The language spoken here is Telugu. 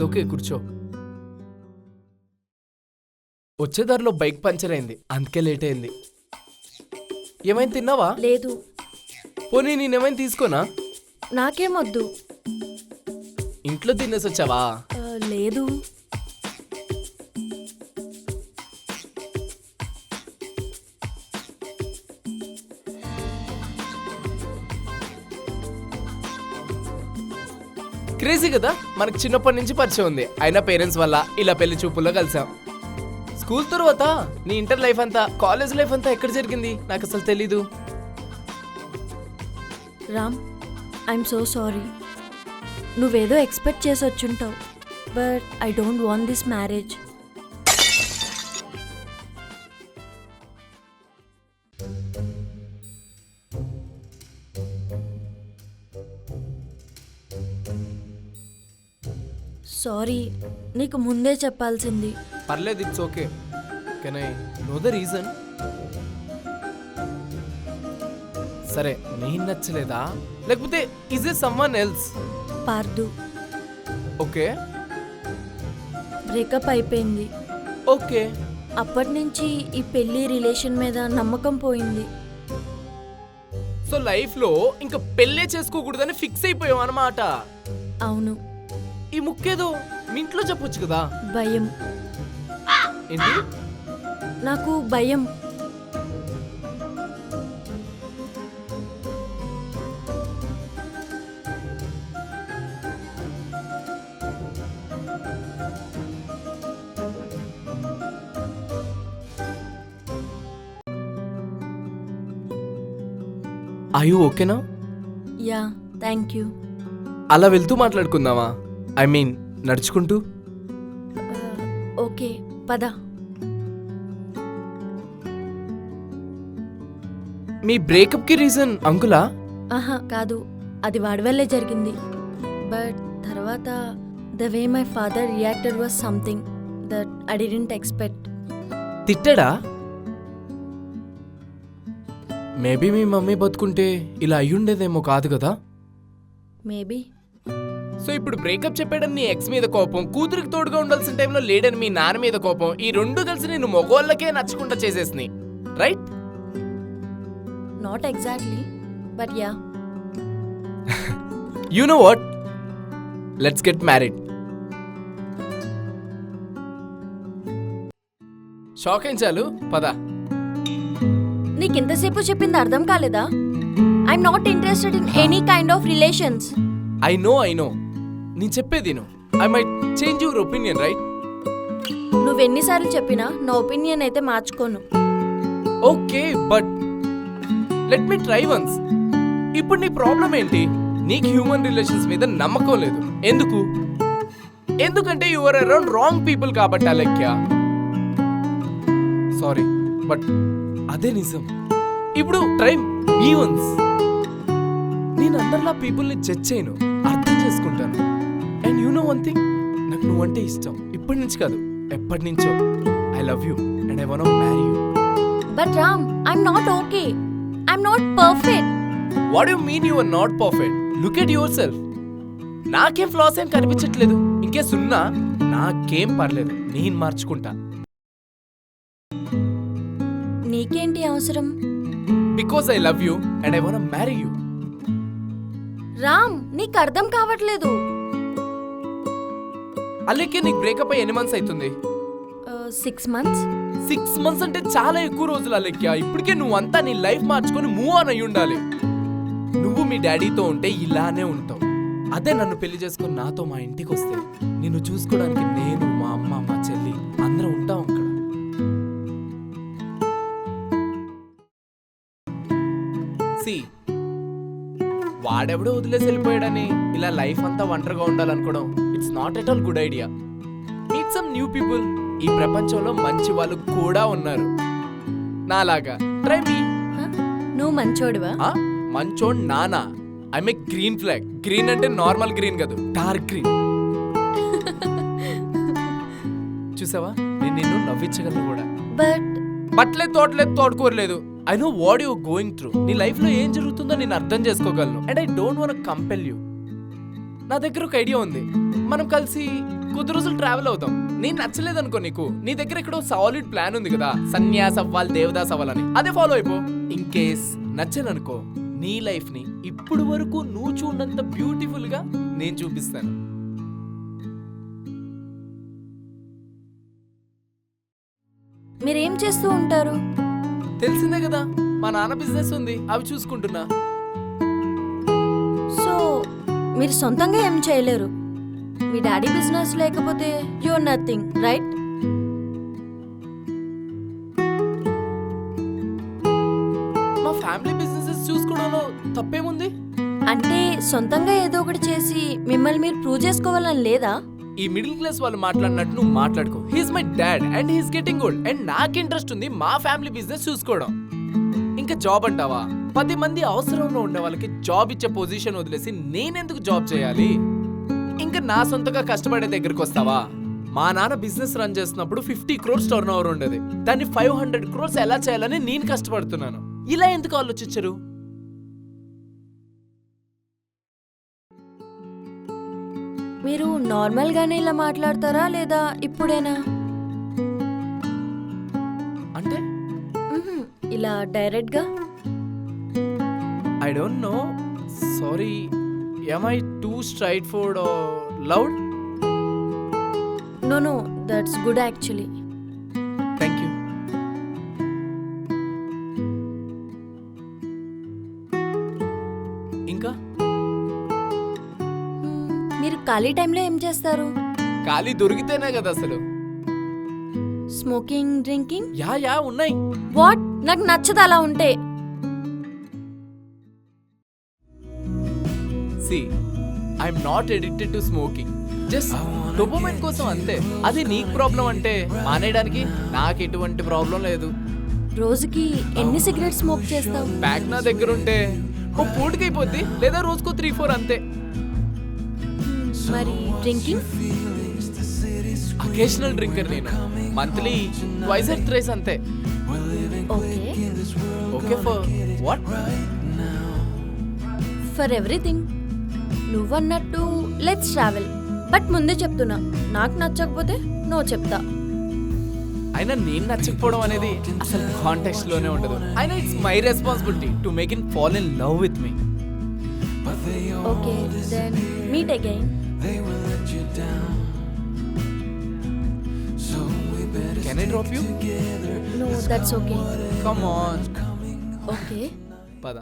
ఇట్స్ ఓకే, కూర్చో. వచ్చేదారిలో బైక్ పంచర్ అయింది, అందుకే లేట్ అయింది. ఏమైనా తిన్నావా? లేదు. పోనీ నేనేమైనా తీసుకోనా? నాకేమొద్దు. ఇంట్లో తినేసి వచ్చావా? లేదు. క్రేజీ కదా, మనకు చిన్నప్పటి నుంచి పరిచయం ఉంది, అయినా పేరెంట్స్ వల్ల ఇలా పెళ్లి చూపుల్లో కలిసాం. స్కూల్ తర్వాత నీ ఇంటర్ లైఫ్ అంతా, కాలేజ్ లైఫ్ అంతా ఎక్కడ జరిగింది నాకు అసలు తెలీదు. Ram, I'm so sorry. నువ్వేదో ఎక్స్పెక్ట్ చేసి వచ్చుంటావు, but I don't want this marriage. Sorry, నీకు ముందే చెప్పాల్సింది. పర్లేదు, it's okay. Can I know the reason? సరే, నేను నచ్చలేదా లేకపోతే ఇస్ ఇట్ సమ్వన్ ఎల్స్? పార్దు. ఓకే. బ్రేకప్ అయిపోయింది. ఓకే. అప్పటి నుంచి ఈ పెళ్లి రిలేషన్ మీద నమ్మకం పోయింది. సో లైఫ్ లో ఇంకా పెళ్ళే చేసుకోకూడదని ఫిక్స్ అయిపోయావు అన్నమాట. అవును. ఈ ముక్కేదో మీ ఇంట్లో చెప్పొచ్చు కదా. భయం. ఏంటి? నాకు భయం. Are you okay now? Yeah, thank you. అలా వెళ్తూ మాట్లాడుకుందామా? ఐ మీన్ నడుచుకుంటూ. ఓకే, పద. మీ బ్రేకప్ కి రీజన్ అంకులా? ఆహా కాదు, అది వాడి వల్లే జరిగింది. బట్ తర్వాత the way my father reacted was something that I didn't expect. తిట్టాడా? మేబీ మీ మమ్మీ బతుకుంటే ఇలా అయ్యుండేదేమో కాదు కదా. మేబీ. సో ఇప్పుడు బ్రేకప్ చెప్పాడని నీ ఎక్స్ మీద కోపం, కూతురికి తోడుగా ఉండాల్సిన టైంలో లేడని మీ నాన్న మీద కోపం, ఈ రెండు కలిసి నేను మగోళ్ళకే నచ్చకుండా చేసేసినాయి, right? Not exactly, but yeah. You know what, let's get married. Shock ఏం చాలు, పద. నీకింతసేపు చెప్పింది అర్థం కాలేదా? I'm not interested in any kind of relations. I know నేను చెప్పేది I might change your opinion, right? నువ్వెన్నిసార్లు చెప్పినా నా ఒపీనియన్ అయితే మార్చుకోను. Okay, but let me try once. ఇప్పుడు నీ ప్రాబ్లం ఏంటి? నీకు హ్యూమన్ రిలేషన్స్ మీద నమ్మకం లేదు. ఎందుకంటే you are around wrong people కాబట్టి అలెక్య. సారీ, బట్ అదే నిజం. ఇప్పుడు ట్రై మీ వన్స్. నేను అందరిలా పీపుల్ని జడ్జ్ చేయను, అర్థం చేసుకుంటాను. And you know one thing, నాకు నువ్వంటే ఇష్టం. ఇప్పటి నుంచి కాదు, ఎప్పటి నుంచో. I love you and I want to marry you. But Ram, I'm not okay. I'm not perfect. What you mean you are not perfect? Look at your సెల్ఫ్. నాకేం ఫ్లాస్ ఏం కనిపించట్లేదు. ఇంకే సున్నా, నాకేం పర్లేదు, నేను మార్చుకుంటా. నీకేంటి అవసరం? Because I love you and I want to marry you. Ram, నీకు అర్థం కావట్లేదు. అల్లెక్కే నీకు బ్రేకప్ అయ్యి ఎన్ని మంత్స్ అవుతుంది? 6 months. 6 months అంటే చాలా ఎక్కువ రోజులు అల్లెక్య. ఇప్పటికే నువ్వంతా నీ లైఫ్ మార్చుకొని మూవ్ ఆన్ అయ్యి ఉండాలి. నువ్వు మీ డాడీతో ఉంటే ఇలానే ఉంటావు. అదే నన్ను పెళ్లి చేసుకొని నాతో మా ఇంటికి వస్తే నిన్ను చూసుకోవడానికి నేను, మా అమ్మ, మా చెల్లి అందరం ఉంటాం అక్కడ. వాడెవడో వదిలేసి వెళ్ళిపోయాడని ఇలా లైఫ్ అంతా ఒంటరిగా ఉండాలనుకోవడం it's not at all good idea. Meet some new people. ఈ ప్రపంచంలో మంచి వాళ్ళు కూడా ఉన్నారు నాలాగా. Try me. నువ్వు మంచోడువా? మంచోడ్ నానా? I may green flag. Green అంటే నార్మల్ గ్రీన్ కాదు, డార్క్ గ్రీన్. చూసావా, నేను నిన్ను నవ్వించగలను కూడా. బట్లేదు, తోటకూరలేదు. I know what you going through. నీ లైఫ్ లో ఏం జరుగుతుందో నేను అర్థం చేసుకోగలను. And I don't want compel you. నా దగ్గర ఒక ఐడియా ఉంది. మనం కలిసి కొద్ది రోజులు ట్రావెల్ అవుతాం. నేను నచ్చలేదనుకో నీకు, నీ దగ్గర ఎక్కడో సాలిడ్ ప్లాన్ ఉంది కదా, సన్యాస్ అవ్వాలి దేవదాస్ అవ్వాలని, అదే ఫాలో అయిపో. ఇన్ కేస్ నచ్చననుకో, నీ లైఫ్ ని ఇప్పుడు వరకు నువ్వు చూడంత బ్యూటిఫుల్ గా నేను చూపిస్తాను. మీరేం చేస్తూ ఉంటారు? తెలిసిందే కదా, మా నాన్న బిజినెస్ ఉంది, అవి చూసుకుంటున్నా. సో మీరు సొంతంగా ఏం చేయలేరు. మీ డాడీ బిజినెస్ లేకపోతే యూర్ నథింగ్, రైట్? మా ఫ్యామిలీ బిజినెసెస్ చూసుకోవడంలో తప్పేముంది? అంటే సొంతంగా ఏదో ఒకటి చేసి మిమ్మల్ని మీరు ప్రూవ్ చేసుకోవాలని లేదా? ఈ మిడిల్ క్లాస్ వాళ్ళు మాట్లాడినట్టు నువ్వు మాట్లాడుకో. He's my dad and he's getting old and నాకు ఇంట్రెస్ట్ ఉంది మా ఫ్యామిలీ బిజినెస్ చూసుకోవడం. ఇంకా జాబ్ అంటావా? 10 మంది అవసరంలో ఉండే వాళ్ళకి జాబ్ ఇచ్చే పొజిషన్ వదిలేసి నేనెందుకు జాబ్ చేయాలి? ఇంకా నా సొంతగా కష్టపడే దగ్గరికి వస్తావా? మా నాన్న బిజినెస్ రన్ చేస్తున్నప్పుడు 50 crores టర్న్ ఓవర్ ఉండేది. దాన్ని 500 crores ఎలా చేయాలని నేను కష్టపడుతున్నాను. ఇలా ఎందుకు ఆలోచించరు? మీరు నార్మల్ గానే ఇలా మాట్లాడతారా లేదా ఇప్పుడేనా? అంటే ఇలా డైరెక్ట్ గా? I don't know. Sorry. Am I too straightforward or loud? No, that's good actually. Thank you. ఇంకా మీరు ఖాళీ టైంలో ఏం చేస్తారు? ఖాళీ దొరికితేనే కదా అసలు. Smoking, drinking? యా ఉన్నాయి. వాట్? నాకు నచ్చదు అలా ఉంటే. See, I'm not addicted to smoking. Just dopamine కోసం అంతే. అది నీకు ప్రాబ్లం అంటే మానేయడానికి నాకు ఎటువంటి ప్రాబ్లం లేదు. రోజుకి ఎన్ని సిగరెట్ స్మోక్ చేస్తావు? ప్యాక్ నా దగ్గర ఉంటే ఓ పూటకి అయిపోద్ది, లేదా రోజుకో 3-4 అంతే. మరి డ్రింకింగ్? అకేషనల్ డ్రింకర్ నేను. మంత్లీ 2 or 3 అంతే. Okay for what? For everything. నువ్వన్నట్టు లెట్స్ ట్రావెల్. బట్ ముందే చెప్తున్నా, నాకు నచ్చకపోతే నో చెప్తా. అయినా నేను నచ్చకపోవడం అనేది అసలు కాంటెక్స్ట్ లోనే ఉండదు. అయినా it's my responsibility to make in fall in love with me. Okay then meet again. Can I drop you? No that's okay. Come on. Okay పద.